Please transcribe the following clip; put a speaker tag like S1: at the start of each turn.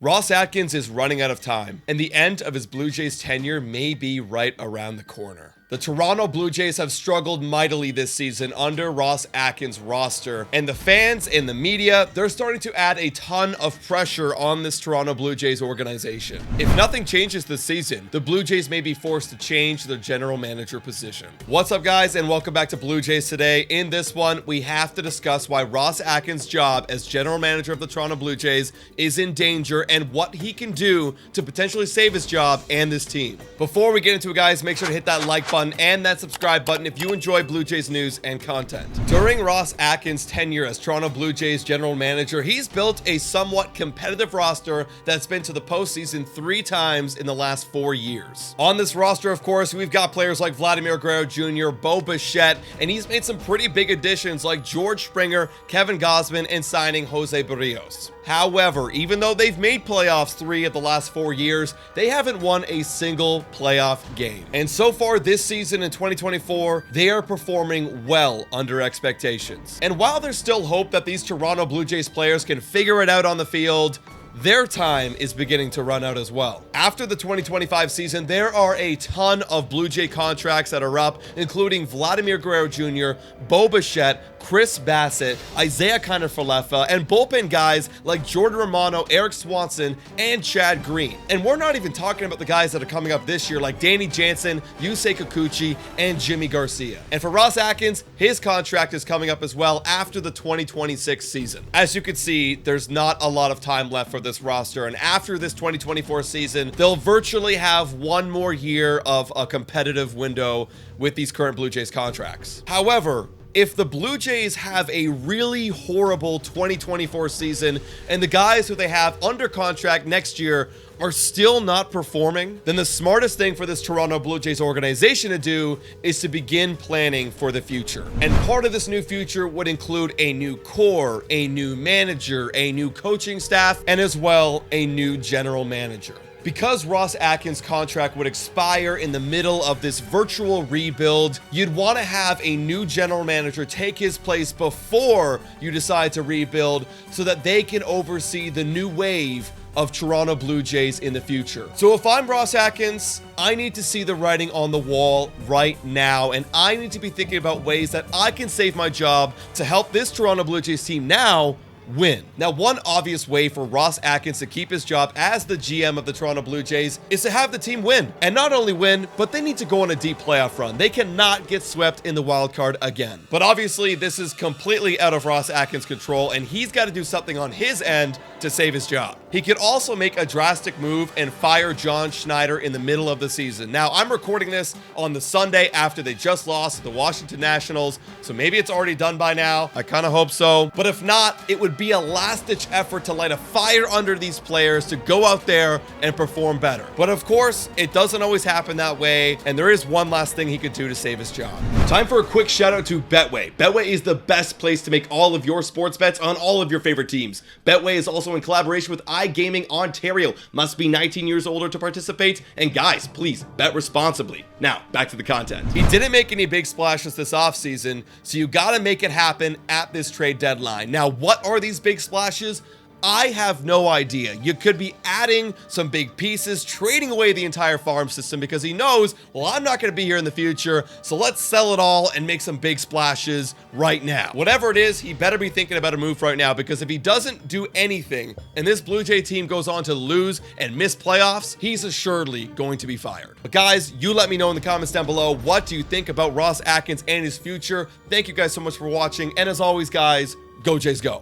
S1: Ross Atkins is running out of time, and the end of his Blue Jays tenure may be right around the corner. The Toronto Blue Jays have struggled mightily this season under Ross Atkins' roster, and the fans and the media, they're starting to add a ton of pressure on this Toronto Blue Jays organization. If nothing changes this season, the Blue Jays may be forced to change their general manager position. What's up, guys, and welcome back to Blue Jays Today. In this one, we have to discuss why Ross Atkins' job as general manager of the Toronto Blue Jays is in danger and what he can do to potentially save his job and this team. Before we get into it, guys, make sure to hit that like button and that subscribe button if you enjoy Blue Jays news and content. During Ross Atkins' tenure as Toronto Blue Jays general manager, he's built a somewhat competitive roster that's been to the postseason 3 times in the last 4 years. On this roster, of course, we've got players like Vladimir Guerrero Jr., Bo Bichette, and he's made some pretty big additions like George Springer, Kevin Gausman, and signing Jose Berrios. However, even though they've made playoffs 3 of the last 4 years, they haven't won a single playoff game. And so far this season in 2024, they are performing well under expectations. And while there's still hope that these Toronto Blue Jays players can figure it out on the field, their time is beginning to run out as well. After the 2025 season, there are a ton of Blue Jay contracts that are up, including Vladimir Guerrero Jr., Bo Bichette, Chris Bassett, Isaiah Kiner-Falefa, and bullpen guys like Jordan Romano, Eric Swanson, and Chad Green. And we're not even talking about the guys that are coming up this year like Danny Jansen, Yusei Kikuchi, and Jimmy Garcia. And for Ross Atkins, his contract is coming up as well after the 2026 season. As you can see, there's not a lot of time left for this roster, and after this 2024 season, they'll virtually have 1 more year of a competitive window with these current Blue Jays contracts. However, if the Blue Jays have a really horrible 2024 season and the guys who they have under contract next year are still not performing, then the smartest thing for this Toronto Blue Jays organization to do is to begin planning for the future. And part of this new future would include a new core, a new manager, a new coaching staff, and as well a new general manager. Because Ross Atkins' contract would expire in the middle of this virtual rebuild, you'd want to have a new general manager take his place before you decide to rebuild so that they can oversee the new wave of Toronto Blue Jays in the future. So if I'm Ross Atkins, I need to see the writing on the wall right now, and I need to be thinking about ways that I can save my job to help this Toronto Blue Jays team now win. Now, one obvious way for Ross Atkins to keep his job as the GM of the Toronto Blue Jays is to have the team win. And not only win, but they need to go on a deep playoff run. They cannot get swept in the wild card again. But obviously, this is completely out of Ross Atkins' control, and he's got to do something on his end to save his job. He could also make a drastic move and fire John Schneider in the middle of the season. Now, I'm recording this on the Sunday after they just lost to the Washington Nationals, so maybe it's already done by now. I kind of hope so. But if not, it would be a last-ditch effort to light a fire under these players to go out there and perform better. But of course, it doesn't always happen that way, and there is one last thing he could do to save his job. Time for a quick shout out to Betway. Betway is the best place to make all of your sports bets on all of your favorite teams. Betway is also in collaboration with iGaming Ontario. Must be 19 years older to participate, and guys, please bet responsibly. Now, back to the content. He didn't make any big splashes this offseason, so you gotta make it happen at this trade deadline. Now, what are these big splashes? I have no idea. You could be adding some big pieces, trading away the entire farm system because he knows, well, I'm not going to be here in the future, so let's sell it all and make some big splashes right now. Whatever it is, he better be thinking about a move right now, because if he doesn't do anything and this Blue Jay team goes on to lose and miss playoffs, he's assuredly going to be fired. But guys, you let me know in the comments down below, what do you think about Ross Atkins and his future? Thank you guys so much for watching, and as always, guys, go Jays go.